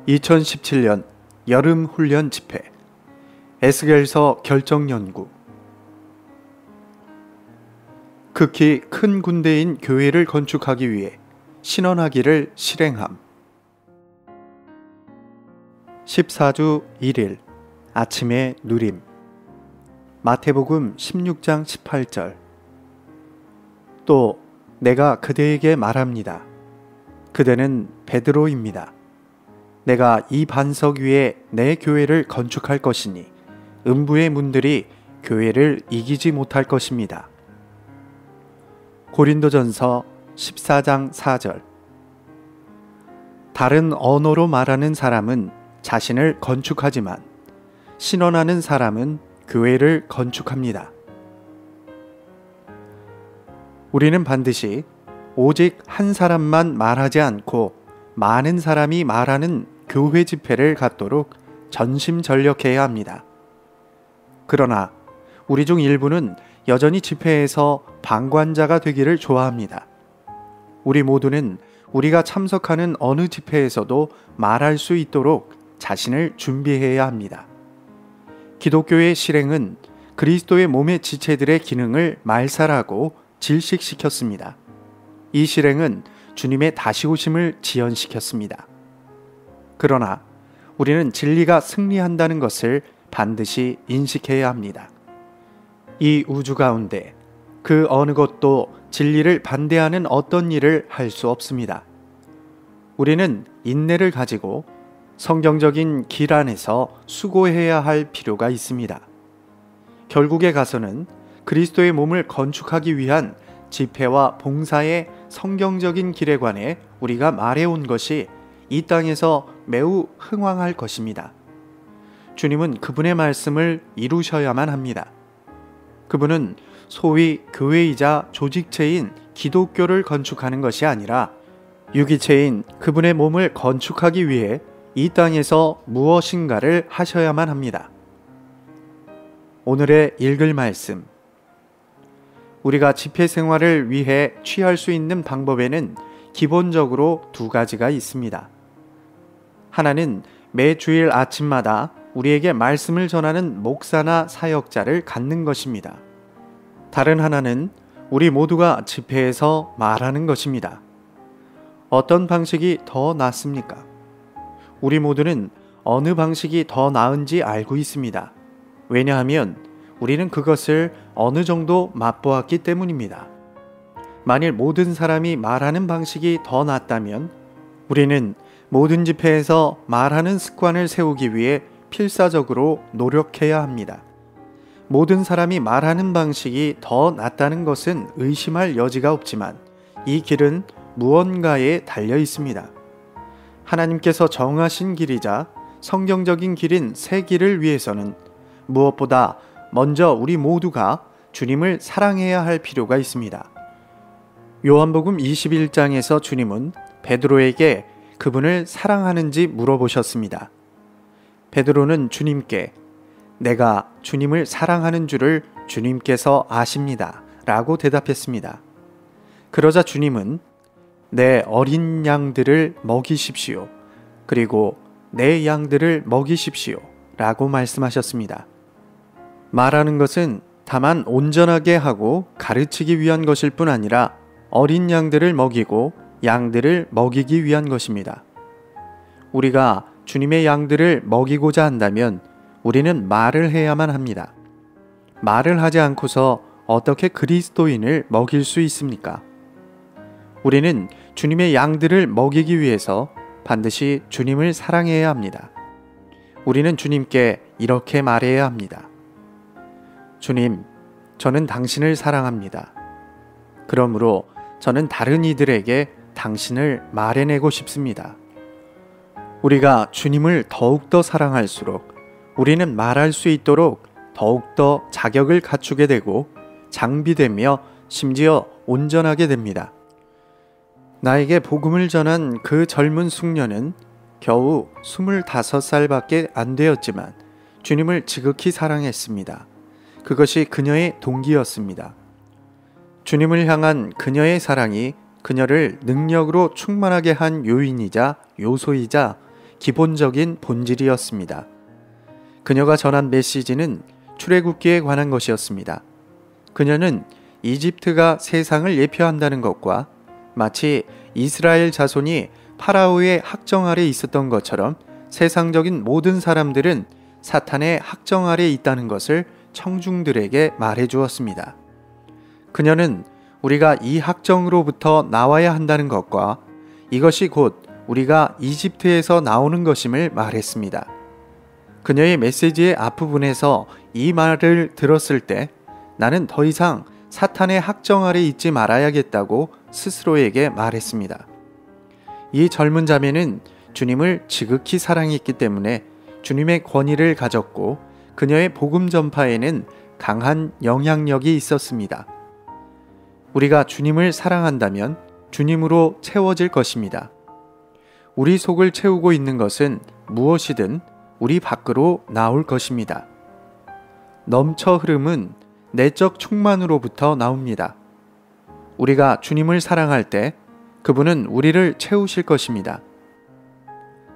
2017년 여름 훈련 집회 에스겔서 결정 연구. 극히 큰 군대인 교회를 건축하기 위해 신원하기를 실행함. 14주 1일 아침의 누림. 마태복음 16장 18절. 또 내가 그대에게 말합니다. 그대는 베드로입니다. 내가 이 반석 위에 내 교회를 건축할 것이니 음부의 문들이 교회를 이기지 못할 것입니다. 고린도전서 14장 4절. 다른 언어로 말하는 사람은 자신을 건축하지만 신원하는 사람은 교회를 건축합니다. 우리는 반드시 오직 한 사람만 말하지 않고 많은 사람이 말하는 교회 집회를 갖도록 전심전력해야 합니다. 그러나 우리 중 일부는 여전히 집회에서 방관자가 되기를 좋아합니다. 우리 모두는 우리가 참석하는 어느 집회에서도 말할 수 있도록 자신을 준비해야 합니다. 기독교의 실행은 그리스도의 몸의 지체들의 기능을 말살하고 질식시켰습니다. 이 실행은 주님의 다시 오심을 지연시켰습니다. 그러나 우리는 진리가 승리한다는 것을 반드시 인식해야 합니다. 이 우주 가운데 그 어느 것도 진리를 반대하는 어떤 일을 할 수 없습니다. 우리는 인내를 가지고 성경적인 길 안에서 수고해야 할 필요가 있습니다. 결국에 가서는 그리스도의 몸을 건축하기 위한 집회와 봉사의 성경적인 길에 관해 우리가 말해온 것이 이 땅에서 매우 흥왕할 것입니다. 주님은 그분의 말씀을 이루셔야만 합니다. 그분은 소위 교회이자 조직체인 기독교를 건축하는 것이 아니라 유기체인 그분의 몸을 건축하기 위해 이 땅에서 무엇인가를 하셔야만 합니다. 오늘의 읽을 말씀. 우리가 집회 생활을 위해 취할 수 있는 방법에는 기본적으로 두 가지가 있습니다. 하나는 매 주일 아침마다 우리에게 말씀을 전하는 목사나 사역자를 갖는 것입니다. 다른 하나는 우리 모두가 집회에서 말하는 것입니다. 어떤 방식이 더 낫습니까? 우리 모두는 어느 방식이 더 나은지 알고 있습니다. 왜냐하면 우리는 그것을 어느 정도 맛보았기 때문입니다. 만일 모든 사람이 말하는 방식이 더 낫다면 우리는 모든 집회에서 말하는 습관을 세우기 위해 필사적으로 노력해야 합니다. 모든 사람이 말하는 방식이 더 낫다는 것은 의심할 여지가 없지만 이 길은 무언가에 달려 있습니다. 하나님께서 정하신 길이자 성경적인 길인 새 길을 위해서는 무엇보다 먼저 우리 모두가 주님을 사랑해야 할 필요가 있습니다. 요한복음 21장에서 주님은 베드로에게 그분을 사랑하는지 물어보셨습니다. 베드로는 주님께 내가 주님을 사랑하는 줄을 주님께서 아십니다. 라고 대답했습니다. 그러자 주님은 내 어린 양들을 먹이십시오. 그리고 내 양들을 먹이십시오. 라고 말씀하셨습니다. 말하는 것은 다만 온전하게 하고 가르치기 위한 것일 뿐 아니라 어린 양들을 먹이고 양들을 먹이기 위한 것입니다. 우리가 주님의 양들을 먹이고자 한다면 우리는 말을 해야만 합니다. 말을 하지 않고서 어떻게 그리스도인을 먹일 수 있습니까? 우리는 주님의 양들을 먹이기 위해서 반드시 주님을 사랑해야 합니다. 우리는 주님께 이렇게 말해야 합니다. 주님, 저는 당신을 사랑합니다. 그러므로 저는 다른 이들에게 당신을 말해내고 싶습니다. 우리가 주님을 더욱더 사랑할수록 우리는 말할 수 있도록 더욱더 자격을 갖추게 되고 장비되며 심지어 온전하게 됩니다. 나에게 복음을 전한 그 젊은 숙녀는 겨우 25살밖에 안 되었지만 주님을 지극히 사랑했습니다. 그것이 그녀의 동기였습니다. 주님을 향한 그녀의 사랑이 그녀를 능력으로 충만하게 한 요인이자 요소이자 기본적인 본질이었습니다. 그녀가 전한 메시지는 출애굽기에 관한 것이었습니다. 그녀는 이집트가 세상을 예표한다는 것과 마치 이스라엘 자손이 파라오의 학정 아래 있었던 것처럼 세상적인 모든 사람들은 사탄의 학정 아래 있다는 것을 청중들에게 말해 주었습니다. 그녀는 우리가 이 학정으로부터 나와야 한다는 것과 이것이 곧 우리가 이집트에서 나오는 것임을 말했습니다. 그녀의 메시지의 앞부분에서 이 말을 들었을 때 나는 더 이상 사탄의 학정 아래 있지 말아야겠다고 스스로에게 말했습니다. 이 젊은 자매는 주님을 지극히 사랑했기 때문에 주님의 권위를 가졌고 그녀의 복음 전파에는 강한 영향력이 있었습니다. 우리가 주님을 사랑한다면 주님으로 채워질 것입니다. 우리 속을 채우고 있는 것은 무엇이든 우리 밖으로 나올 것입니다. 넘쳐 흐름은 내적 충만으로부터 나옵니다. 우리가 주님을 사랑할 때 그분은 우리를 채우실 것입니다.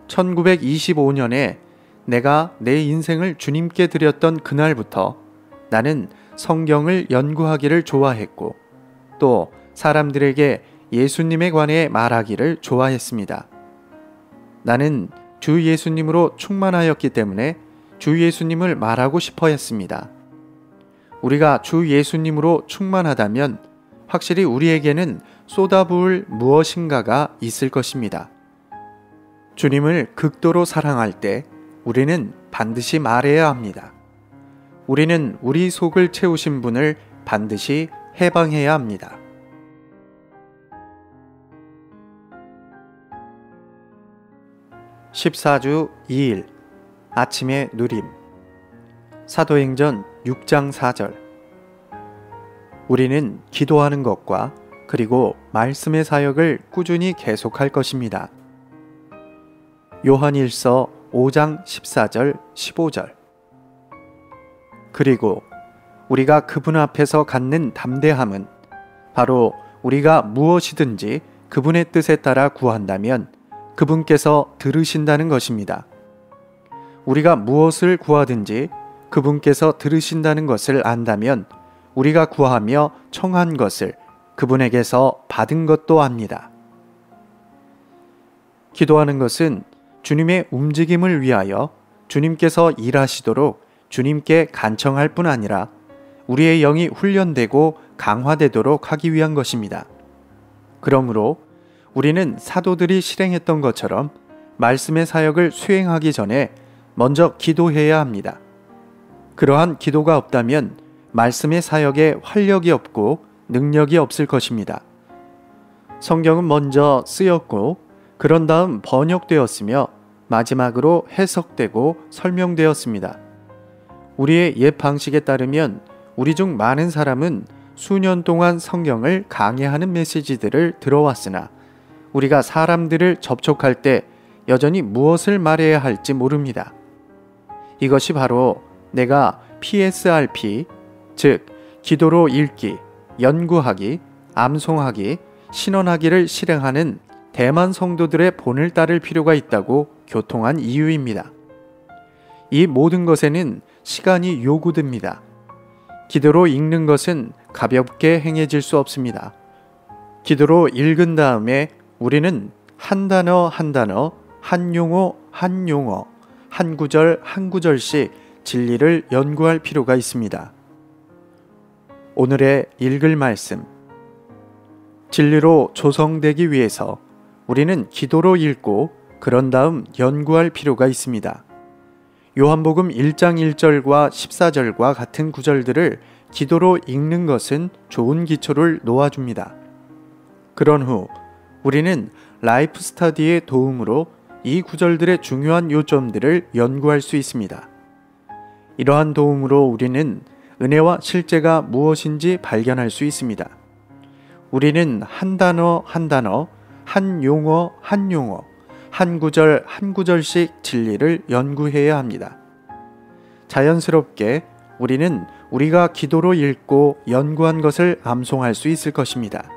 1925년에 내가 내 인생을 주님께 드렸던 그날부터 나는 성경을 연구하기를 좋아했고 또 사람들에게 예수님에 관해 말하기를 좋아했습니다. 나는 주 예수님으로 충만하였기 때문에 주 예수님을 말하고 싶어 했습니다. 우리가 주 예수님으로 충만하다면 확실히 우리에게는 쏟아부을 무엇인가가 있을 것입니다. 주님을 극도로 사랑할 때 우리는 반드시 말해야 합니다. 우리는 우리 속을 채우신 분을 반드시 해방해야 합니다. (14주 2일) 아침의 누림. 사도행전 6장 4절. 우리는 기도하는 것과 그리고 말씀의 사역을 꾸준히 계속할 것입니다. 요한일서 5장 14절 15절. 그리고 우리가 그분 앞에서 갖는 담대함은 바로 우리가 무엇이든지 그분의 뜻에 따라 구한다면 그분께서 들으신다는 것입니다. 우리가 무엇을 구하든지 그분께서 들으신다는 것을 안다면 우리가 구하며 청한 것을 그분에게서 받은 것도 압니다. 기도하는 것은 주님의 움직임을 위하여 주님께서 일하시도록 주님께 간청할 뿐 아니라 우리의 영이 훈련되고 강화되도록 하기 위한 것입니다. 그러므로 우리는 사도들이 실행했던 것처럼 말씀의 사역을 수행하기 전에 먼저 기도해야 합니다. 그러한 기도가 없다면 말씀의 사역에 활력이 없고 능력이 없을 것입니다. 성경은 먼저 쓰였고 그런 다음 번역되었으며 마지막으로 해석되고 설명되었습니다. 우리의 옛 방식에 따르면 우리 중 많은 사람은 수년 동안 성경을 강해하는 메시지들을 들어왔으나 우리가 사람들을 접촉할 때 여전히 무엇을 말해야 할지 모릅니다. 이것이 바로 내가 PSRP, 즉 기도로 읽기, 연구하기, 암송하기, 신원하기를 실행하는 대만 성도들의 본을 따를 필요가 있다고 교통한 이유입니다. 이 모든 것에는 시간이 요구됩니다. 기도로 읽는 것은 가볍게 행해질 수 없습니다. 기도로 읽은 다음에 우리는 한 단어 한 단어, 한 용어 한 용어, 한 구절 한 구절씩 진리를 연구할 필요가 있습니다. 오늘의 읽을 말씀. 진리로 조성되기 위해서 우리는 기도로 읽고 그런 다음 연구할 필요가 있습니다. 요한복음 1장 1절과 14절과 같은 구절들을 기도로 읽는 것은 좋은 기초를 놓아줍니다. 그런 후 우리는 라이프 스터디의 도움으로 이 구절들의 중요한 요점들을 연구할 수 있습니다. 이러한 도움으로 우리는 은혜와 실제가 무엇인지 발견할 수 있습니다. 우리는 한 단어 한 단어, 한 용어 한 용어, 한 구절 한 구절씩 진리를 연구해야 합니다. 자연스럽게 우리는 우리가 기도로 읽고 연구한 것을 암송할 수 있을 것입니다.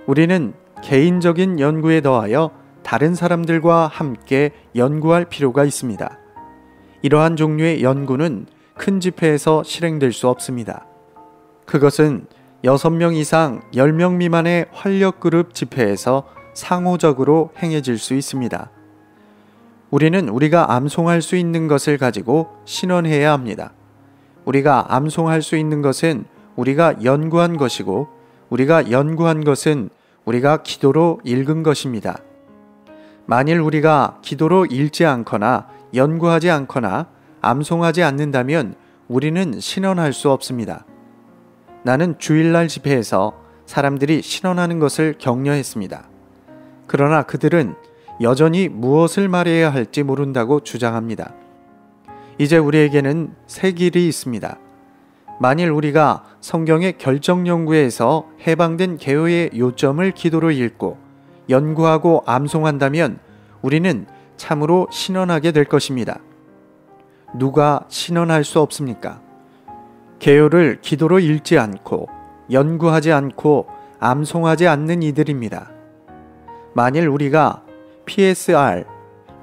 우리는 개인적인 연구에 더하여 다른 사람들과 함께 연구할 필요가 있습니다. 이러한 종류의 연구는 큰 집회에서 실행될 수 없습니다. 그것은 6명 이상 10명 미만의 활력그룹 집회에서 상호적으로 행해질 수 있습니다. 우리는 우리가 암송할 수 있는 것을 가지고 신원해야 합니다. 우리가 암송할 수 있는 것은 우리가 연구한 것이고, 우리가 연구한 것은 우리가 기도로 읽은 것입니다. 만일 우리가 기도로 읽지 않거나 연구하지 않거나 암송하지 않는다면 우리는 신원할 수 없습니다. 나는 주일날 집회에서 사람들이 신원하는 것을 격려했습니다. 그러나 그들은 여전히 무엇을 말해야 할지 모른다고 주장합니다. 이제 우리에게는 새 길이 있습니다. 만일 우리가 성경의 결정 연구에서 해방된 개요의 요점을 기도로 읽고 연구하고 암송한다면 우리는 참으로 신원하게 될 것입니다. 누가 신원할 수 없습니까? 개요를 기도로 읽지 않고 연구하지 않고 암송하지 않는 이들입니다. 만일 우리가 PSR,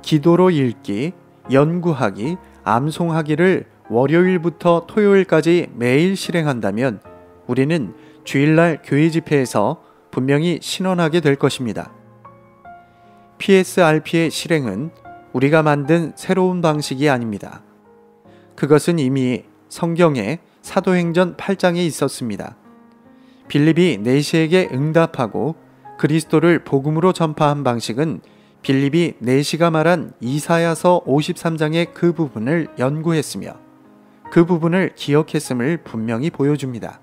기도로 읽기, 연구하기, 암송하기를 월요일부터 토요일까지 매일 실행한다면 우리는 주일날 교회 집회에서 분명히 신원하게 될 것입니다. PSRP의 실행은 우리가 만든 새로운 방식이 아닙니다. 그것은 이미 성경의 사도행전 8장에 있었습니다. 빌립이 내시에게 응답하고 그리스도를 복음으로 전파한 방식은 빌립이 내시가 말한 이사야서 53장의 그 부분을 연구했으며 그 부분을 기억했음을 분명히 보여줍니다.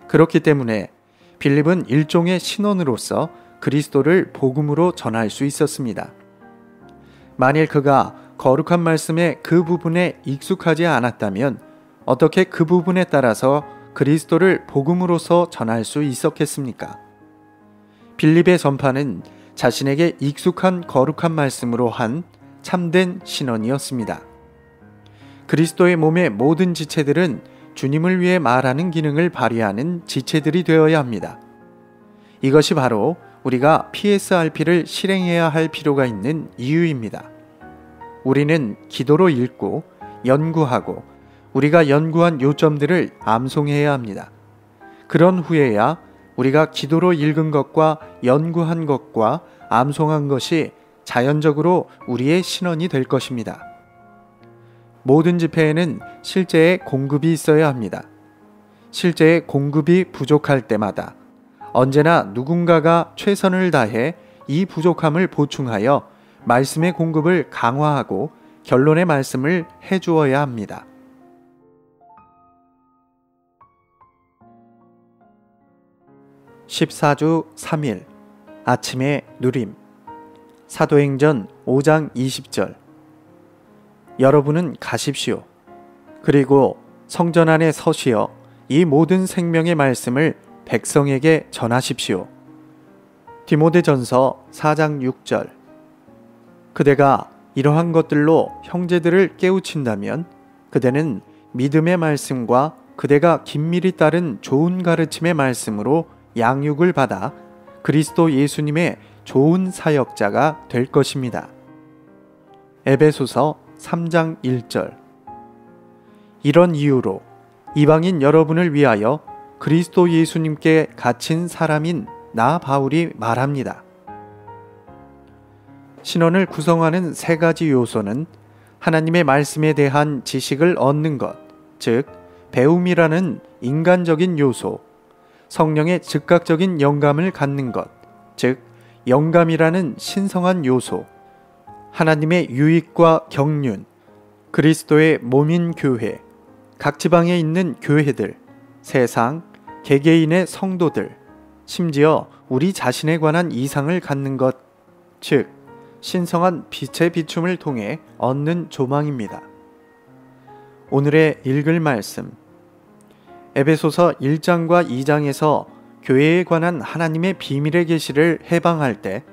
그렇기 때문에 빌립은 일종의 신원으로서 그리스도를 복음으로 전할 수 있었습니다. 만일 그가 거룩한 말씀의 그 부분에 익숙하지 않았다면 어떻게 그 부분에 따라서 그리스도를 복음으로서 전할 수 있었겠습니까? 빌립의 전파는 자신에게 익숙한 거룩한 말씀으로 한 참된 신원이었습니다. 그리스도의 몸의 모든 지체들은 주님을 위해 말하는 기능을 발휘하는 지체들이 되어야 합니다. 이것이 바로 우리가 PSRP를 실행해야 할 필요가 있는 이유입니다. 우리는 기도로 읽고 연구하고 우리가 연구한 요점들을 암송해야 합니다. 그런 후에야 우리가 기도로 읽은 것과 연구한 것과 암송한 것이 자연적으로 우리의 신원이 될 것입니다. 모든 집회에는 실제의 공급이 있어야 합니다. 실제의 공급이 부족할 때마다 언제나 누군가가 최선을 다해 이 부족함을 보충하여 말씀의 공급을 강화하고 결론의 말씀을 해주어야 합니다. (14주 3일) 아침의 누림. 사도행전 5장 20절. 여러분은 가십시오. 그리고 성전 안에 서시어 이 모든 생명의 말씀을 백성에게 전하십시오. 디모데전서 4장 6절. 그대가 이러한 것들로 형제들을 깨우친다면 그대는 믿음의 말씀과 그대가 긴밀히 따른 좋은 가르침의 말씀으로 양육을 받아 그리스도 예수님의 좋은 사역자가 될 것입니다. 에베소서 3장 1절. 이런 이유로 이방인 여러분을 위하여 그리스도 예수님께 갇힌 사람인 나 바울이 말합니다. 신원을 구성하는 세 가지 요소는 하나님의 말씀에 대한 지식을 얻는 것, 즉 배움이라는 인간적인 요소, 성령의 즉각적인 영감을 갖는 것, 즉 영감이라는 신성한 요소, 하나님의 유익과 경륜, 그리스도의 몸인 교회, 각 지방에 있는 교회들, 세상, 개개인의 성도들, 심지어 우리 자신에 관한 이상을 갖는 것, 즉 신성한 빛의 비춤을 통해 얻는 조망입니다. 오늘의 읽을 말씀, 에베소서 1장과 2장에서 교회에 관한 하나님의 비밀의 계시를 해방할 때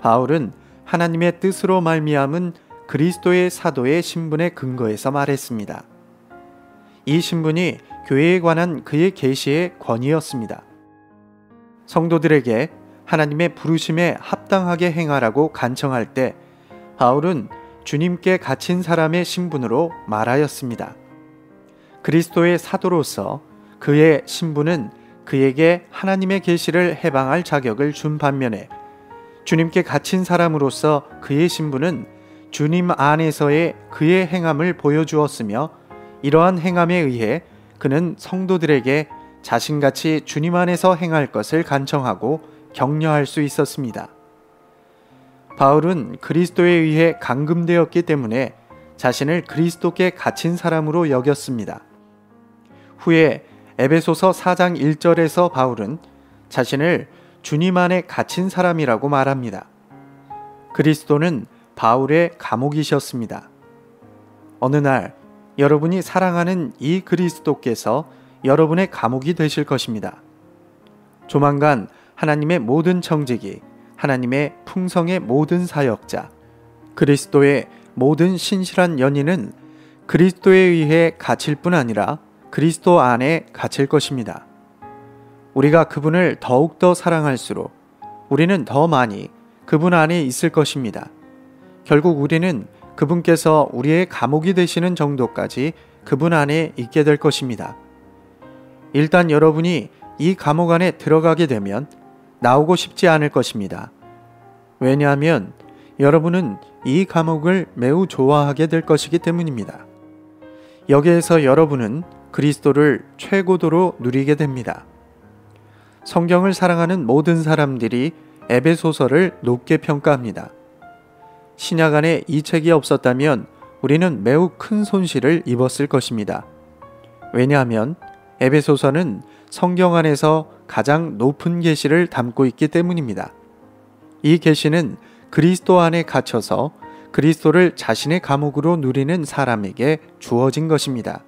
바울은 하나님의 뜻으로 말미암은 그리스도의 사도의 신분에 근거해서 말했습니다. 이 신분이 교회에 관한 그의 계시의 권위였습니다. 성도들에게 하나님의 부르심에 합당하게 행하라고 간청할 때 바울은 주님께 갇힌 사람의 신분으로 말하였습니다. 그리스도의 사도로서 그의 신분은 그에게 하나님의 계시를 해방할 자격을 준 반면에 주님께 갇힌 사람으로서 그의 신분은 주님 안에서의 그의 행함을 보여주었으며 이러한 행함에 의해 그는 성도들에게 자신같이 주님 안에서 행할 것을 간청하고 격려할 수 있었습니다. 바울은 그리스도에 의해 감금되었기 때문에 자신을 그리스도께 갇힌 사람으로 여겼습니다. 후에 에베소서 4장 1절에서 바울은 자신을 주님 안에 갇힌 사람이라고 말합니다. 그리스도는 바울의 감옥이셨습니다. 어느 날 여러분이 사랑하는 이 그리스도께서 여러분의 감옥이 되실 것입니다. 조만간 하나님의 모든 청지기, 하나님의 풍성의 모든 사역자, 그리스도의 모든 신실한 연인은 그리스도에 의해 갇힐 뿐 아니라 그리스도 안에 갇힐 것입니다. 우리가 그분을 더욱더 사랑할수록 우리는 더 많이 그분 안에 있을 것입니다. 결국 우리는 그분께서 우리의 감옥이 되시는 정도까지 그분 안에 있게 될 것입니다. 일단 여러분이 이 감옥 안에 들어가게 되면 나오고 싶지 않을 것입니다. 왜냐하면 여러분은 이 감옥을 매우 좋아하게 될 것이기 때문입니다. 여기에서 여러분은 그리스도를 최고도로 누리게 됩니다. 성경을 사랑하는 모든 사람들이 에베소서를 높게 평가합니다. 신약 안에 이 책이 없었다면 우리는 매우 큰 손실을 입었을 것입니다. 왜냐하면 에베소서는 성경 안에서 가장 높은 계시를 담고 있기 때문입니다. 이 계시는 그리스도 안에 갇혀서 그리스도를 자신의 감옥으로 누리는 사람에게 주어진 것입니다.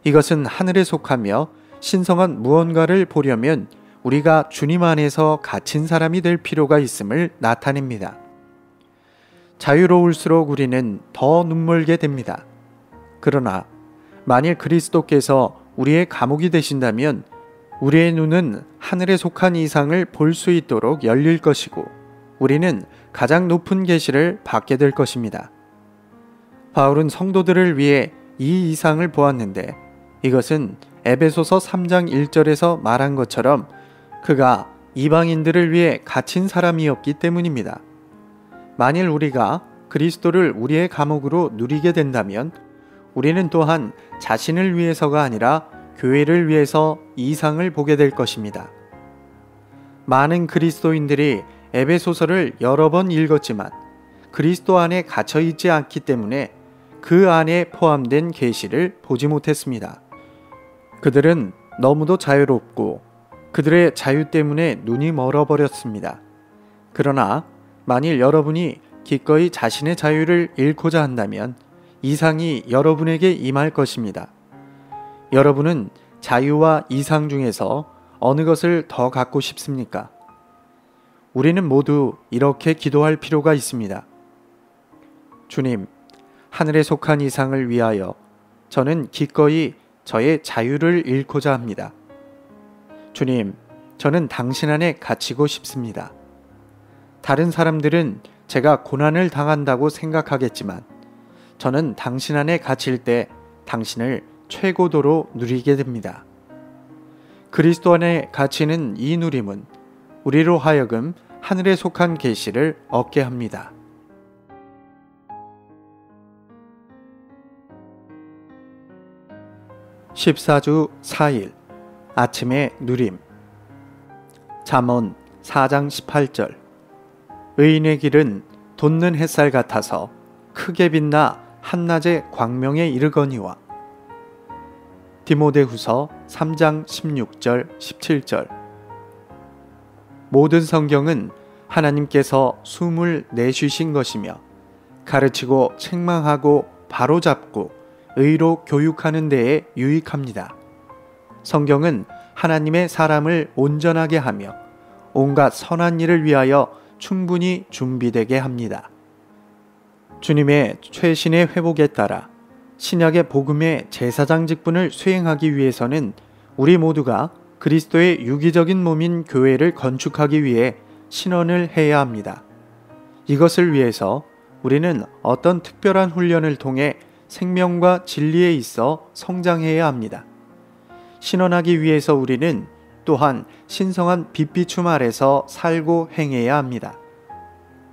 이것은 하늘에 속하며 신성한 무언가를 보려면 우리가 주님 안에서 갇힌 사람이 될 필요가 있음을 나타냅니다. 자유로울수록 우리는 더 눈멀게 됩니다. 그러나 만일 그리스도께서 우리의 감옥이 되신다면 우리의 눈은 하늘에 속한 이상을 볼 수 있도록 열릴 것이고 우리는 가장 높은 계시를 받게 될 것입니다. 바울은 성도들을 위해 이 이상을 보았는데 이것은 에베소서 3장 1절에서 말한 것처럼 그가 이방인들을 위해 갇힌 사람이었기 때문입니다. 만일 우리가 그리스도를 우리의 감옥으로 누리게 된다면 우리는 또한 자신을 위해서가 아니라 교회를 위해서 이상을 보게 될 것입니다. 많은 그리스도인들이 에베소서를 여러 번 읽었지만 그리스도 안에 갇혀 있지 않기 때문에 그 안에 포함된 계시를 보지 못했습니다. 그들은 너무도 자유롭고 그들의 자유 때문에 눈이 멀어버렸습니다. 그러나 만일 여러분이 기꺼이 자신의 자유를 잃고자 한다면 이상이 여러분에게 임할 것입니다. 여러분은 자유와 이상 중에서 어느 것을 더 갖고 싶습니까? 우리는 모두 이렇게 기도할 필요가 있습니다. 주님, 하늘에 속한 이상을 위하여 저는 기꺼이 저의 자유를 잃고자 합니다. 주님, 저는 당신 안에 갇히고 싶습니다. 다른 사람들은 제가 고난을 당한다고 생각하겠지만 저는 당신 안에 갇힐 때 당신을 최고도로 누리게 됩니다. 그리스도 안에 갇히는 이 누림은 우리로 하여금 하늘에 속한 계시를 얻게 합니다. (14주 4일) 아침의 누림. 잠언 4장 18절. 의인의 길은 돋는 햇살 같아서 크게 빛나 한낮의 광명에 이르거니와. 디모데후서 3장 16절 17절. 모든 성경은 하나님께서 숨을 내쉬신 것이며 가르치고 책망하고 바로잡고 의로 교육하는 데에 유익합니다. 성경은 하나님의 사람을 온전하게 하며 온갖 선한 일을 위하여 충분히 준비되게 합니다. 주님의 최신의 회복에 따라 신약의 복음의 제사장 직분을 수행하기 위해서는 우리 모두가 그리스도의 유기적인 몸인 교회를 건축하기 위해 신원을 해야 합니다. 이것을 위해서 우리는 어떤 특별한 훈련을 통해 생명과 진리에 있어 성장해야 합니다. 신원하기 위해서 우리는 또한 신성한 빛비춤 아래서 살고 행해야 합니다.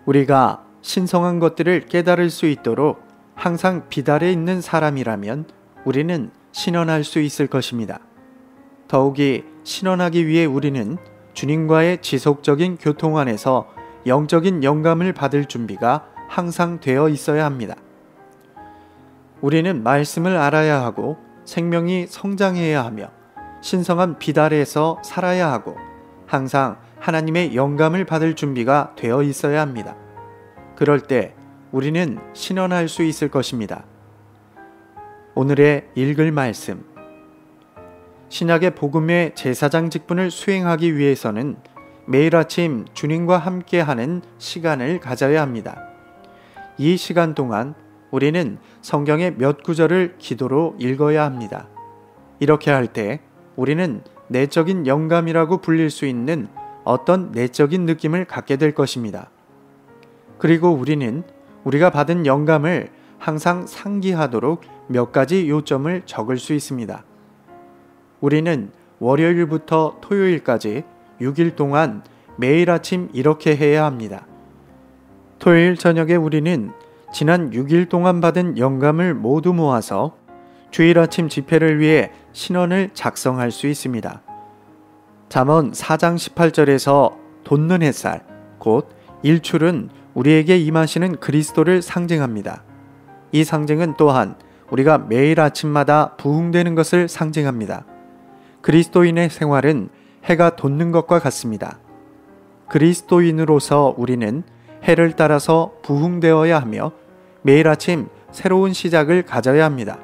우리가 신성한 것들을 깨달을 수 있도록 항상 빛 아래 있는 사람이라면 우리는 신원할 수 있을 것입니다. 더욱이 신원하기 위해 우리는 주님과의 지속적인 교통 안에서 영적인 영감을 받을 준비가 항상 되어 있어야 합니다. 우리는 말씀을 알아야 하고 생명이 성장해야 하며 신성한 빛 아래에서 살아야 하고 항상 하나님의 영감을 받을 준비가 되어 있어야 합니다. 그럴 때 우리는 신원할 수 있을 것입니다. 오늘의 읽을 말씀. 신약의 복음의 제사장 직분을 수행하기 위해서는 매일 아침 주님과 함께하는 시간을 가져야 합니다. 이 시간 동안 우리는 성경의 몇 구절을 기도로 읽어야 합니다. 이렇게 할 때 우리는 내적인 영감이라고 불릴 수 있는 어떤 내적인 느낌을 갖게 될 것입니다. 그리고 우리는 우리가 받은 영감을 항상 상기하도록 몇 가지 요점을 적을 수 있습니다. 우리는 월요일부터 토요일까지 6일 동안 매일 아침 이렇게 해야 합니다. 토요일 저녁에 우리는 지난 6일 동안 받은 영감을 모두 모아서 주일 아침 집회를 위해 신원을 작성할 수 있습니다. 잠언 4장 18절에서 돋는 햇살, 곧 일출은 우리에게 임하시는 그리스도를 상징합니다. 이 상징은 또한 우리가 매일 아침마다 부흥되는 것을 상징합니다. 그리스도인의 생활은 해가 돋는 것과 같습니다. 그리스도인으로서 우리는 해를 따라서 부흥되어야 하며 매일 아침 새로운 시작을 가져야 합니다.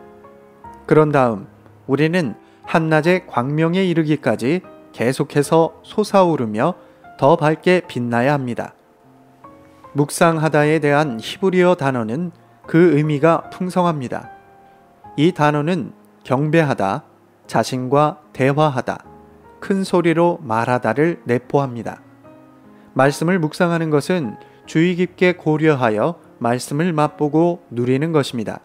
그런 다음 우리는 한낮의 광명에 이르기까지 계속해서 솟아오르며 더 밝게 빛나야 합니다. 묵상하다에 대한 히브리어 단어는 그 의미가 풍성합니다. 이 단어는 경배하다, 자신과 대화하다, 큰 소리로 말하다를 내포합니다. 말씀을 묵상하는 것은 주의 깊게 고려하여 말씀을 맛보고 누리는 것입니다.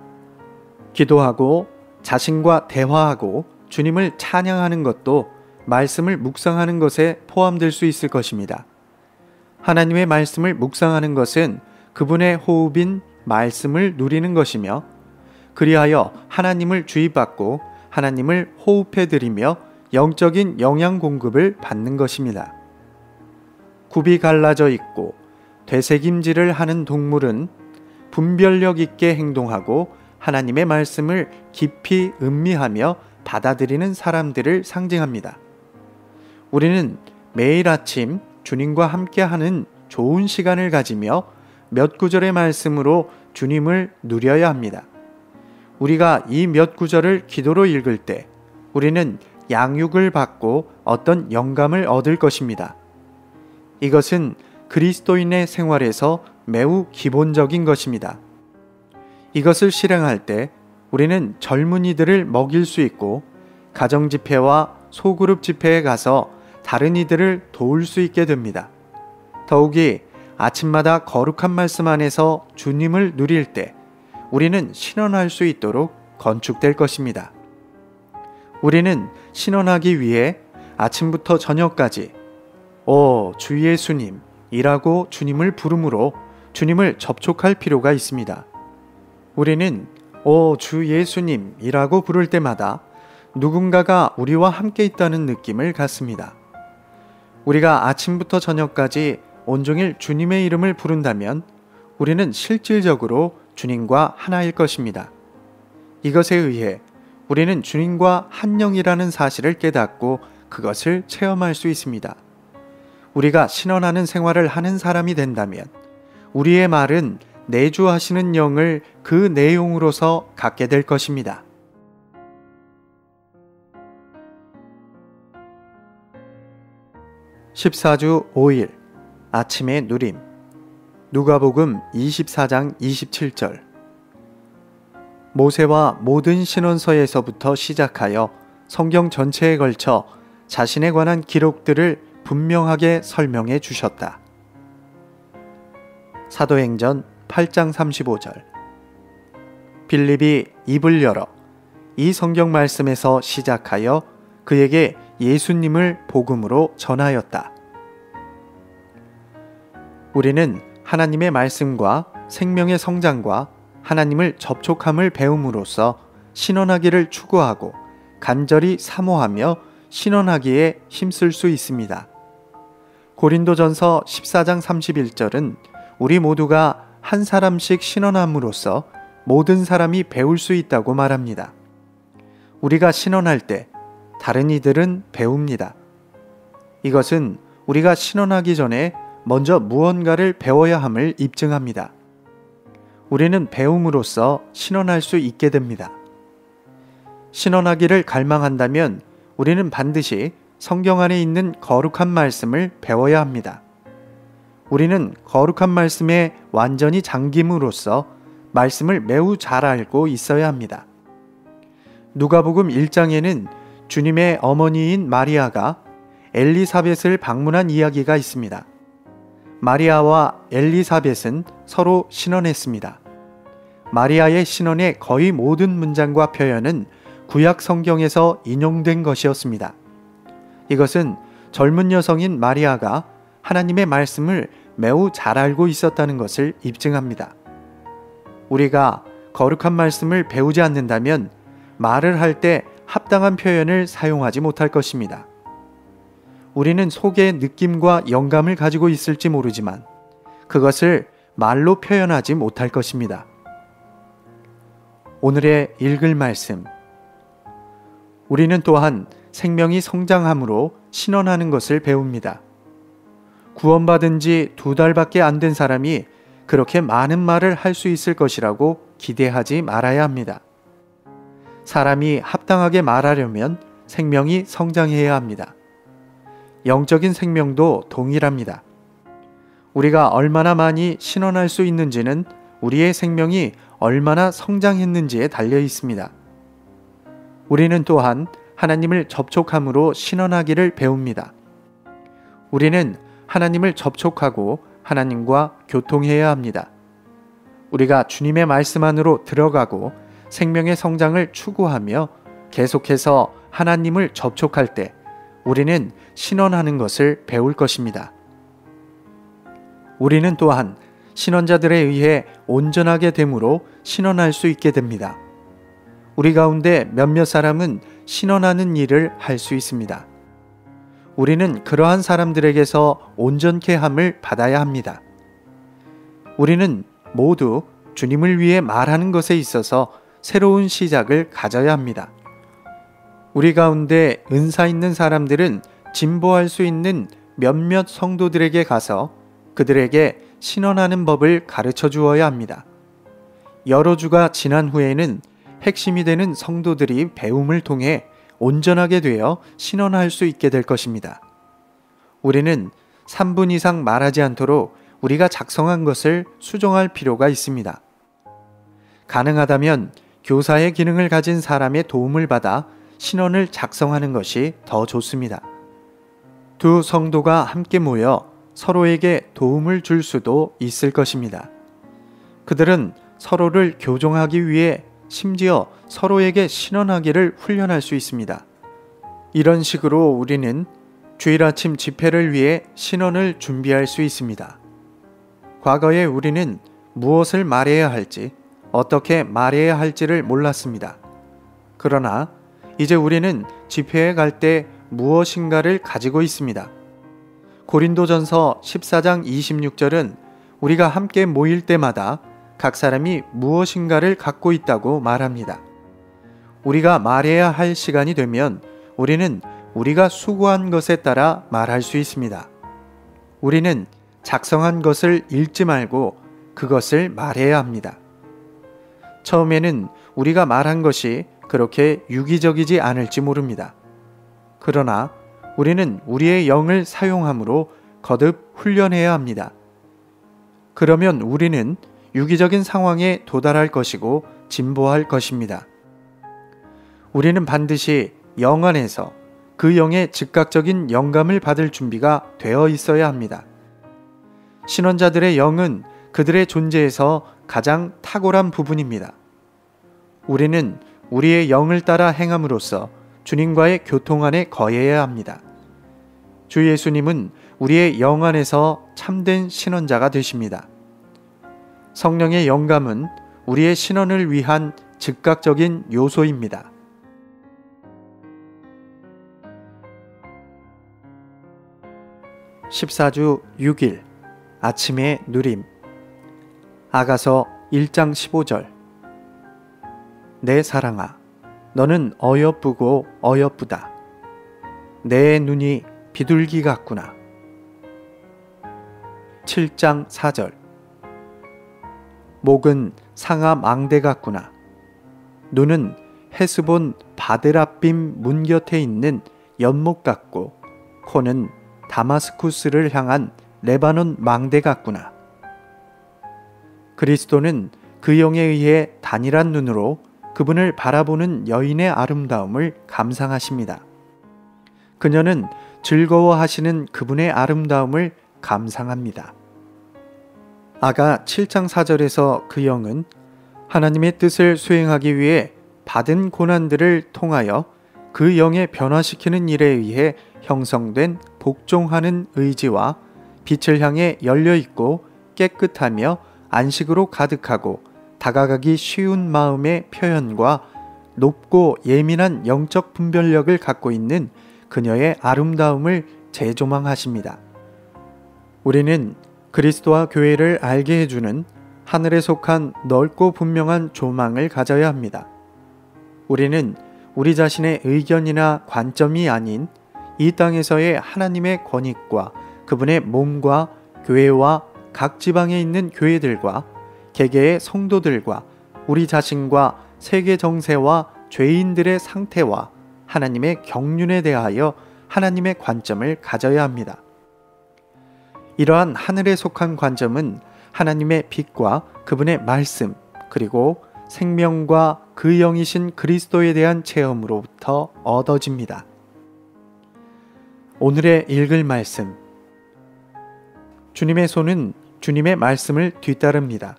기도하고 자신과 대화하고 주님을 찬양하는 것도 말씀을 묵상하는 것에 포함될 수 있을 것입니다. 하나님의 말씀을 묵상하는 것은 그분의 호흡인 말씀을 누리는 것이며 그리하여 하나님을 주입받고 하나님을 호흡해드리며 영적인 영양 공급을 받는 것입니다. 굽이 갈라져 있고 되새김질을 하는 동물은 분별력 있게 행동하고 하나님의 말씀을 깊이 음미하며 받아들이는 사람들을 상징합니다. 우리는 매일 아침 주님과 함께하는 좋은 시간을 가지며 몇 구절의 말씀으로 주님을 누려야 합니다. 우리가 이 몇 구절을 기도로 읽을 때 우리는 양육을 받고 어떤 영감을 얻을 것입니다. 이것은 그리스도인의 생활에서 매우 기본적인 것입니다. 이것을 실행할 때 우리는 젊은이들을 먹일 수 있고 가정집회와 소그룹 집회에 가서 다른 이들을 도울 수 있게 됩니다. 더욱이 아침마다 거룩한 말씀 안에서 주님을 누릴 때 우리는 신원할 수 있도록 건축될 것입니다. 우리는 신원하기 위해 아침부터 저녁까지 오 주 예수님 이라고 주님을 부름으로 주님을 접촉할 필요가 있습니다. 우리는 오 주 예수님 이라고 부를 때마다 누군가가 우리와 함께 있다는 느낌을 갖습니다. 우리가 아침부터 저녁까지 온종일 주님의 이름을 부른다면 우리는 실질적으로 주님과 하나일 것입니다. 이것에 의해 우리는 주님과 한 영이라는 사실을 깨닫고 그것을 체험할 수 있습니다. 우리가 신원하는 생활을 하는 사람이 된다면 우리의 말은 내주하시는 영을 그 내용으로서 갖게 될 것입니다. (14주 5일) 아침의 누림. 누가복음 24장 27절. 모세와 모든 신원서에서부터 시작하여 성경 전체에 걸쳐 자신에 관한 기록들을 분명하게 설명해 주셨다. 사도행전 8장 35절. 빌립이 입을 열어 이 성경 말씀에서 시작하여 그에게 예수님을 복음으로 전하였다. 우리는 하나님의 말씀과 생명의 성장과 하나님을 접촉함을 배움으로써 신원하기를 추구하고 간절히 사모하며 신원하기에 힘쓸 수 있습니다. 고린도전서 14장 31절은 우리 모두가 한 사람씩 신원함으로써 모든 사람이 배울 수 있다고 말합니다. 우리가 신원할 때 다른 이들은 배웁니다. 이것은 우리가 신원하기 전에 먼저 무언가를 배워야 함을 입증합니다. 우리는 배움으로써 신원할 수 있게 됩니다. 신원하기를 갈망한다면 우리는 반드시 성경 안에 있는 거룩한 말씀을 배워야 합니다. 우리는 거룩한 말씀에 완전히 잠김으로써 말씀을 매우 잘 알고 있어야 합니다. 누가복음 1장에는 주님의 어머니인 마리아가 엘리사벳을 방문한 이야기가 있습니다. 마리아와 엘리사벳은 서로 신원했습니다. 마리아의 신원의 거의 모든 문장과 표현은 구약 성경에서 인용된 것이었습니다. 이것은 젊은 여성인 마리아가 하나님의 말씀을 매우 잘 알고 있었다는 것을 입증합니다. 우리가 거룩한 말씀을 배우지 않는다면 말을 할 때 합당한 표현을 사용하지 못할 것입니다. 우리는 속에 느낌과 영감을 가지고 있을지 모르지만 그것을 말로 표현하지 못할 것입니다. 오늘의 읽을 말씀. 우리는 또한 생명이 성장함으로 신원하는 것을 배웁니다. 구원받은 지 2달밖에 안 된 사람이 그렇게 많은 말을 할 수 있을 것이라고 기대하지 말아야 합니다. 사람이 합당하게 말하려면 생명이 성장해야 합니다. 영적인 생명도 동일합니다. 우리가 얼마나 많이 신원할 수 있는지는 우리의 생명이 얼마나 성장했는지에 달려 있습니다. 우리는 또한 하나님을 접촉함으로 신원하기를 배웁니다. 우리는 하나님을 접촉하고 하나님과 교통해야 합니다. 우리가 주님의 말씀 안으로 들어가고 생명의 성장을 추구하며 계속해서 하나님을 접촉할 때 우리는 신원하는 것을 배울 것입니다. 우리는 또한 신원자들에 의해 온전하게 됨으로 신원할 수 있게 됩니다. 우리 가운데 몇몇 사람은 신원하는 일을 할 수 있습니다. 우리는 그러한 사람들에게서 온전케 함을 받아야 합니다. 우리는 모두 주님을 위해 말하는 것에 있어서 새로운 시작을 가져야 합니다. 우리 가운데 은사 있는 사람들은 진보할 수 있는 몇몇 성도들에게 가서 그들에게 신원하는 법을 가르쳐 주어야 합니다. 여러 주가 지난 후에는 핵심이 되는 성도들이 배움을 통해 온전하게 되어 신원할 수 있게 될 것입니다. 우리는 3분 이상 말하지 않도록 우리가 작성한 것을 수정할 필요가 있습니다. 가능하다면 교사의 기능을 가진 사람의 도움을 받아 신원을 작성하는 것이 더 좋습니다. 두 성도가 함께 모여 서로에게 도움을 줄 수도 있을 것입니다. 그들은 서로를 교정하기 위해 심지어 서로에게 신원하기를 훈련할 수 있습니다. 이런 식으로 우리는 주일 아침 집회를 위해 신원을 준비할 수 있습니다. 과거에 우리는 무엇을 말해야 할지, 어떻게 말해야 할지를 몰랐습니다. 그러나 이제 우리는 집회에 갈 때 무엇인가를 가지고 있습니다. 고린도전서 14장 26절은 우리가 함께 모일 때마다 각 사람이 무엇인가를 갖고 있다고 말합니다. 우리가 말해야 할 시간이 되면 우리는 우리가 수고한 것에 따라 말할 수 있습니다. 우리는 작성한 것을 읽지 말고 그것을 말해야 합니다. 처음에는 우리가 말한 것이 그렇게 유기적이지 않을지 모릅니다. 그러나 우리는 우리의 영을 사용함으로 거듭 훈련해야 합니다. 그러면 우리는 유기적인 상황에 도달할 것이고 진보할 것입니다. 우리는 반드시 영 안에서 그 영의 즉각적인 영감을 받을 준비가 되어 있어야 합니다. 신원자들의 영은 그들의 존재에서 가장 탁월한 부분입니다. 우리는 우리의 영을 따라 행함으로써 주님과의 교통 안에 거해야 합니다. 주 예수님은 우리의 영 안에서 참된 신원자가 되십니다. 성령의 영감은 우리의 신원을 위한 즉각적인 요소입니다. (14주 6일) 아침의 누림. 아가서 1장 15절. 내 사랑아, 너는 어여쁘고 어여쁘다. 내 눈이 비둘기 같구나. 7장 4절. 목은 상아 망대 같구나. 눈은 헤스본 바데라빔 문 곁에 있는 연못 같고, 코는 다마스쿠스를 향한 레바논 망대 같구나. 그리스도는 그 영에 의해 단일한 눈으로 그분을 바라보는 여인의 아름다움을 감상하십니다. 그녀는 즐거워하시는 그분의 아름다움을 감상합니다. 아가 7장 4절에서 그 영은 하나님의 뜻을 수행하기 위해 받은 고난들을 통하여 그 영에 변화시키는 일에 의해 형성된 복종하는 의지와 빛을 향해 열려있고 깨끗하며 안식으로 가득하고 다가가기 쉬운 마음의 표현과 높고 예민한 영적 분별력을 갖고 있는 그녀의 아름다움을 재조망하십니다. 우리는 그리스도와 교회를 알게 해주는 하늘에 속한 넓고 분명한 조망을 가져야 합니다. 우리는 우리 자신의 의견이나 관점이 아닌 이 땅에서의 하나님의 권익과 그분의 몸과 교회와 각 지방에 있는 교회들과 개개의 성도들과 우리 자신과 세계 정세와 죄인들의 상태와 하나님의 경륜에 대하여 하나님의 관점을 가져야 합니다. 이러한 하늘에 속한 관점은 하나님의 빛과 그분의 말씀, 그리고 생명과 그 영이신 그리스도에 대한 체험으로부터 얻어집니다. 오늘의 읽을 말씀. 주님의 손은 주님의 말씀을 뒤따릅니다.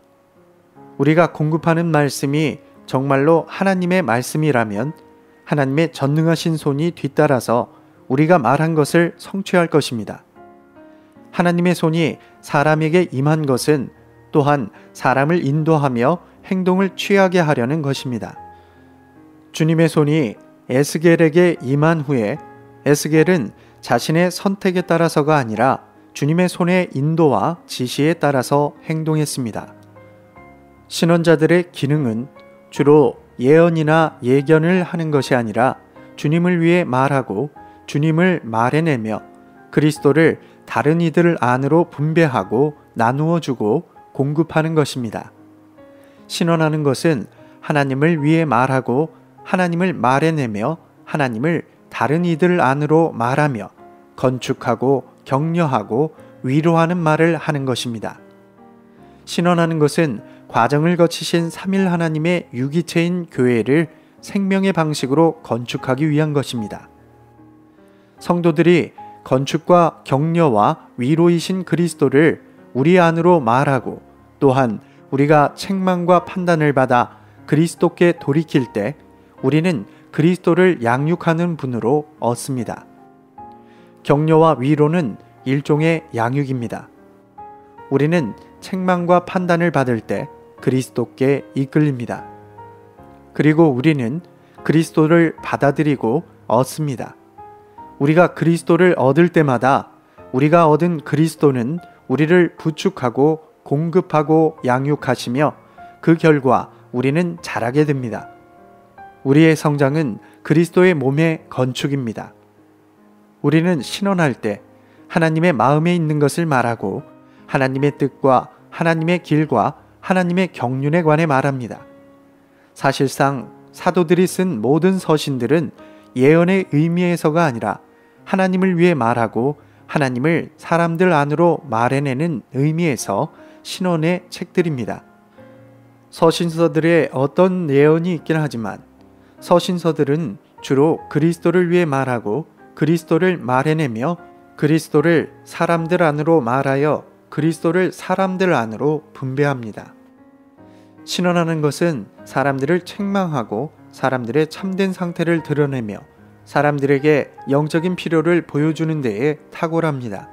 우리가 공급하는 말씀이 정말로 하나님의 말씀이라면 하나님의 전능하신 손이 뒤따라서 우리가 말한 것을 성취할 것입니다. 하나님의 손이 사람에게 임한 것은 또한 사람을 인도하며 행동을 취하게 하려는 것입니다. 주님의 손이 에스겔에게 임한 후에 에스겔은 자신의 선택에 따라서가 아니라 주님의 손의 인도와 지시에 따라서 행동했습니다. 신원자들의 기능은 주로 예언이나 예견을 하는 것이 아니라 주님을 위해 말하고 주님을 말해내며 그리스도를 다른 이들 안으로 분배하고 나누어 주고 공급하는 것입니다. 신원하는 것은 하나님을 위해 말하고 하나님을 말해내며 하나님을 다른 이들 안으로 말하며 건축하고 격려하고 위로하는 말을 하는 것입니다. 신원하는 것은 과정을 거치신 삼일 하나님의 유기체인 교회를 생명의 방식으로 건축하기 위한 것입니다. 성도들이 건축과 격려와 위로이신 그리스도를 우리 안으로 말하고 또한 우리가 책망과 판단을 받아 그리스도께 돌이킬 때 우리는 그리스도를 양육하는 분으로 얻습니다. 격려와 위로는 일종의 양육입니다. 우리는 책망과 판단을 받을 때 그리스도께 이끌립니다. 그리고 우리는 그리스도를 받아들이고 얻습니다. 우리가 그리스도를 얻을 때마다 우리가 얻은 그리스도는 우리를 부축하고 공급하고 양육하시며 그 결과 우리는 자라게 됩니다. 우리의 성장은 그리스도의 몸의 건축입니다. 우리는 신원할 때 하나님의 마음에 있는 것을 말하고 하나님의 뜻과 하나님의 길과 하나님의 경륜에 관해 말합니다. 사실상 사도들이 쓴 모든 서신들은 예언의 의미에서가 아니라 하나님을 위해 말하고 하나님을 사람들 안으로 말해내는 의미에서 신원의 책들입니다. 서신서들에 어떤 예언이 있긴 하지만 서신서들은 주로 그리스도를 위해 말하고 그리스도를 말해내며 그리스도를 사람들 안으로 말하여 그리스도를 사람들 안으로 분배합니다. 신원하는 것은 사람들을 책망하고 사람들의 참된 상태를 드러내며 사람들에게 영적인 필요를 보여주는 데에 탁월합니다.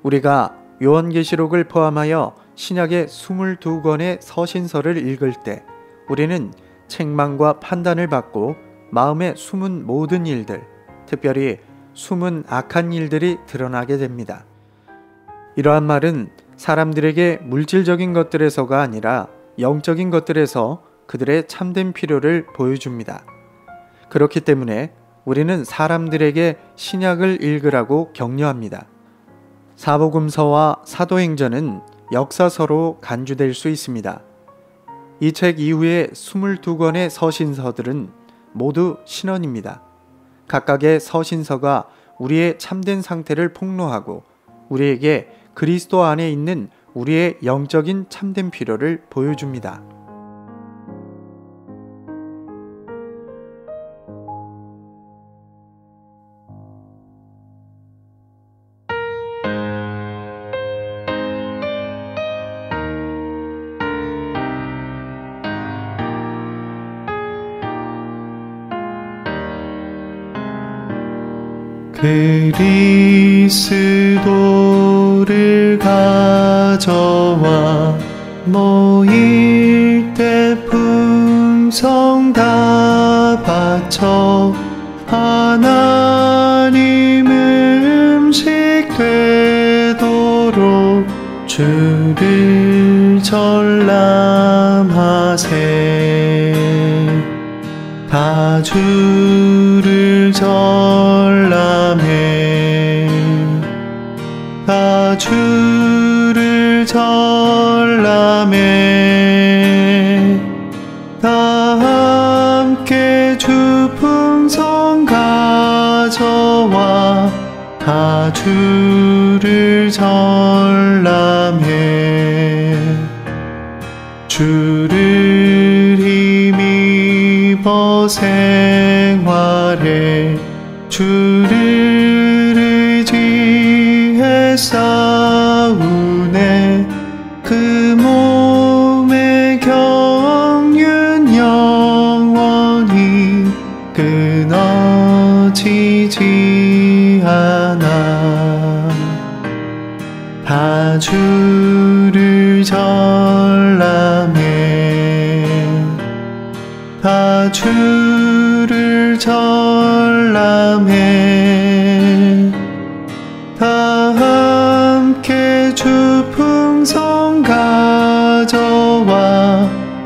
우리가 요한계시록을 포함하여 신약의 22권의 서신서를 읽을 때 우리는 책망과 판단을 받고 마음에 숨은 모든 일들, 특별히 숨은 악한 일들이 드러나게 됩니다. 이러한 말은 사람들에게 물질적인 것들에서가 아니라 영적인 것들에서 그들의 참된 필요를 보여줍니다. 그렇기 때문에 우리는 사람들에게 신약을 읽으라고 격려합니다. 사복음서와 사도행전은 역사서로 간주될 수 있습니다. 이 책 이후의 22권의 서신서들은 모두 신언입니다. 각각의 서신서가 우리의 참된 상태를 폭로하고 우리에게 그리스도 안에 있는 우리의 영적인 참된 필요를 보여줍니다. 그리스도를 가져와 모일 때 풍성 다 바쳐 하나님 음식 되도록 주를 전람하세. 다 주를 전람해. 다 주를 전람해. 다 함께 주 풍성 가져와 다 주를 전람해. 주를 힘입어 생활해. 주를 의지해 싸우네. 그 몸의 경륜 영원히 끊어지지 않아. 다 주를 전람해. 다 주를 전람해. 다 함께 주 풍성 가져와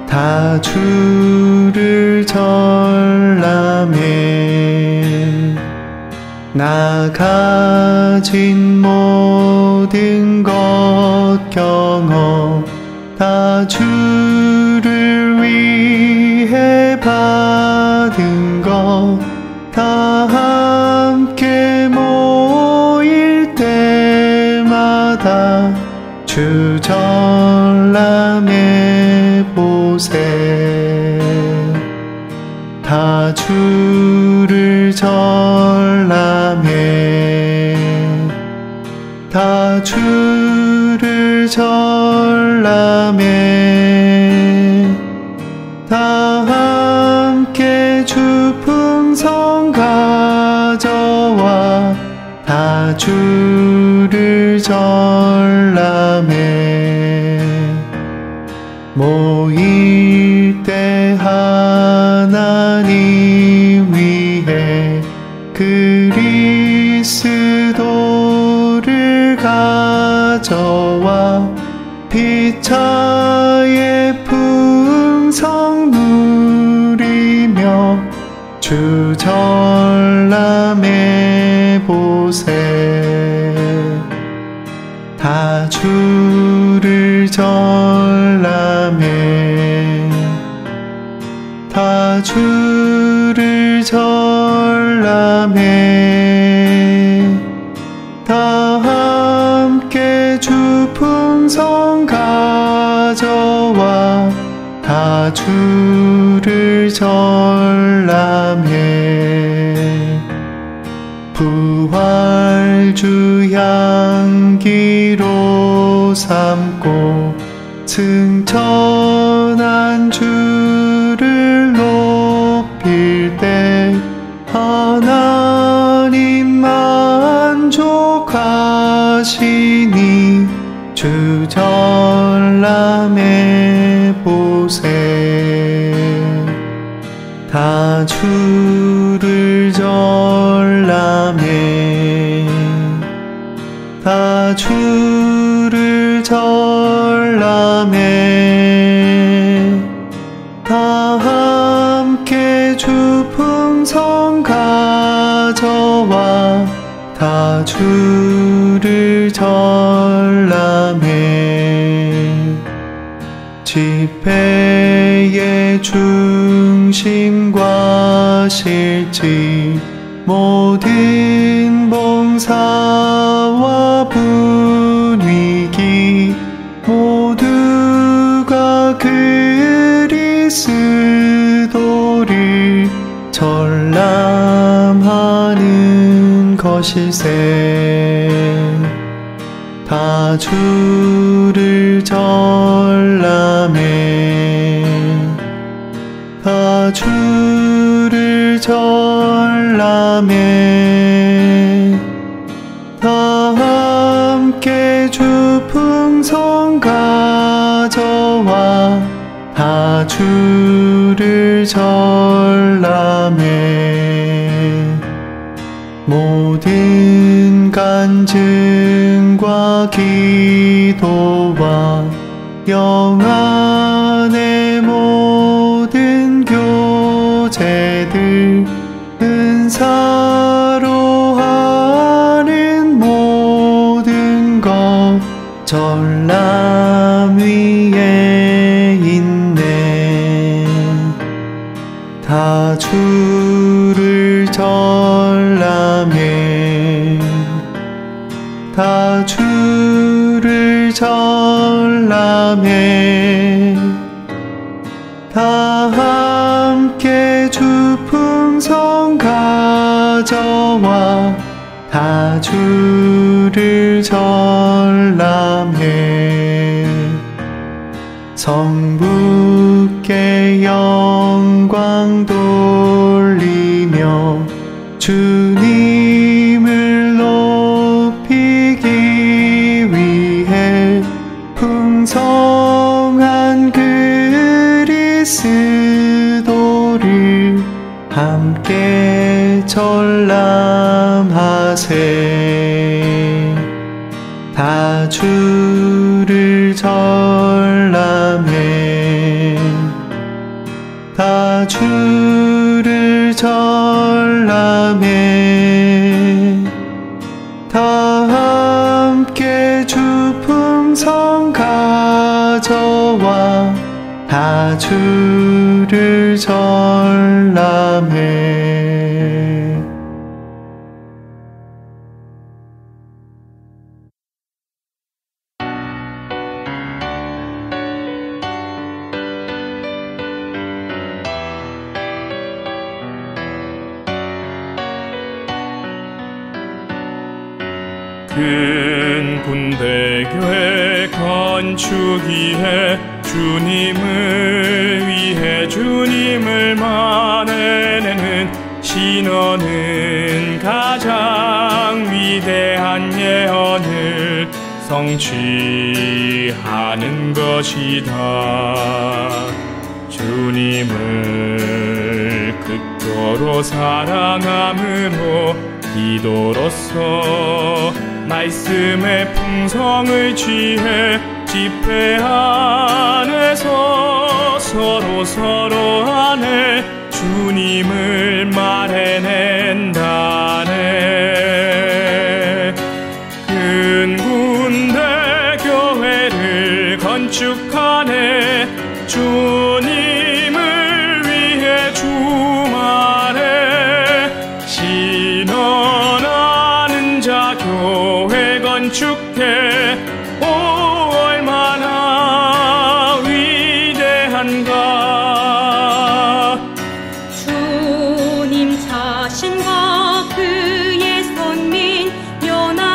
다 주를 전람해. 나 가진 모든 것 경험 다 주를 위해 받은 것 다 함께 모일 때마다 주 전람해 보세. 다 주를 전람해. 다 주를 전람해. 다 함께 주 풍성 가져와 다 주를 전람해. 모일 때 하나님 위해 그리스도를 가져와 피차의 풍성 누리며 주 전람해 보세. 다 주를 전람해. 다 주를 전람해. 다 함께 주 풍성 가져와 다 주를 전람해. 주 향기로 삼고 승천한 주를 높일 때 하나님 만족하시니 주 전람의 보세. 다 주를 전람해 다 주를 전람해 다 함께 주 풍성 가져와 다 주를 전람해. 집회의 중심과 실지 모든 봉사와 분위기 모두가 그리스도를 전람하는 것일세. 다 주를 전람해 다 주를 전람해 다 함께 주 풍성 가져와 다 주를 전람해. 모든 간증과 기도와 영안의 모든 교제들 은사로 하는 모든 것 전람 위에 있네. 다 주를 전람해 다 주를 전람해 다 함께 주 풍성 가져와 다 주를 전람해. 성부께 영광 돌리며 주님을 높이기 위해 풍성한 그리스도를 함께 전람하세. 다 주를 전람해 다 주를 전람해 다 함께 주 풍성 가져와 다 주를 전람해. 큰 군대교회 건축위에 주님을 위해 주님을 만해내는 신원은 가장 위대한 예언을 성취하는 것이다. 주님을 극도로 사랑함으로 기도로서 말씀의 풍성을 취해 집회 안에서 서로 안에 주님을 말해낸다네. 큰 군대 교회를 건축하네. 주님을 위해 주말에 신원하는 자 교회 건축해. 오 얼마나 위대한가. 주님 자신과 그의 선민 연합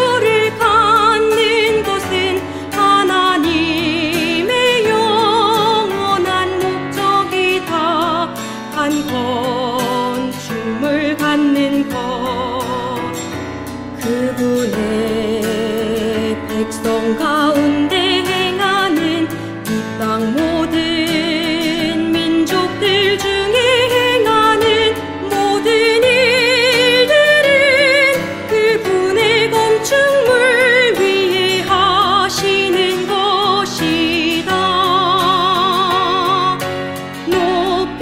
우주를 갖는 것은 하나님의 영원한 목적이다. 한 건축물 갖는 것, 그분의 백성 가운데 행하는 이 땅 모든 민족들 중에 행하는 모든 일들은 그분의 건축물 위에 하시는 것이다. 높은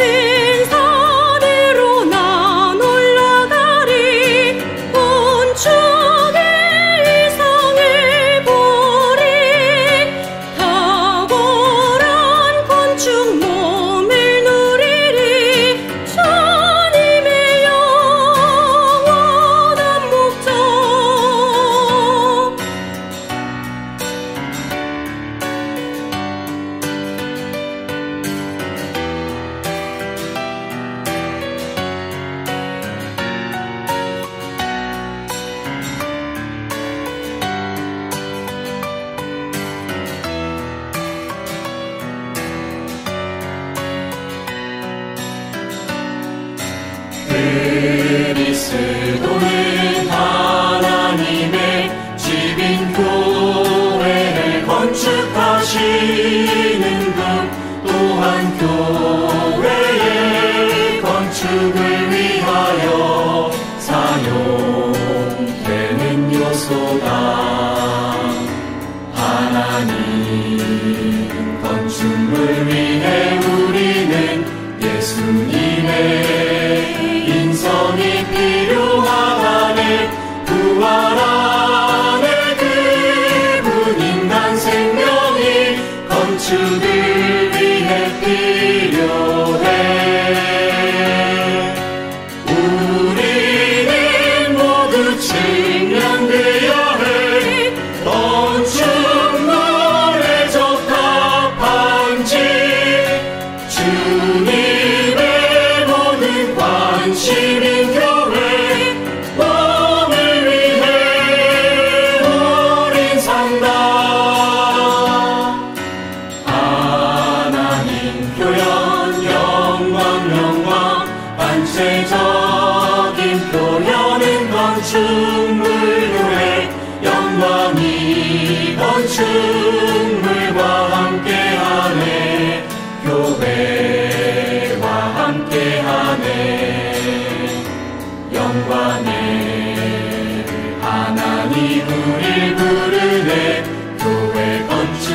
산으로 난 올라가리, 건축의 이상을 보리. 탁월한 건축 몸을 누리리. 주님의 영원한 목적. 그리스도는 하나님의 집인 교회를 건축하시는 분, 또한 교회의 건축을 위하여 사용되는 요소다. 하나님 건축물 위해 우리는 예수님의 인성이 필요하다네. 부활 안에 그분 인간 생명이 건축을 위해 필요해. 우리는 모두 측량되어야 해. 건축물에 적합한지 주님의 모든 관심인 교회 몸을 위해 우린 산다. 하나님 표현 영광 영광, 반체적인 표현은 건축물 교회. 영광이 건축물과 함께하네. 교회와 함께하네. 영광의 하나님 우릴 부르네. 교회 건축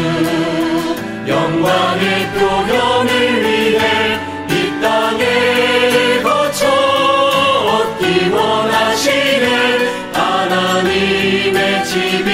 영광의 표현을 위해 이 땅에 거쳐 얻기 원하시는 하나님의 집이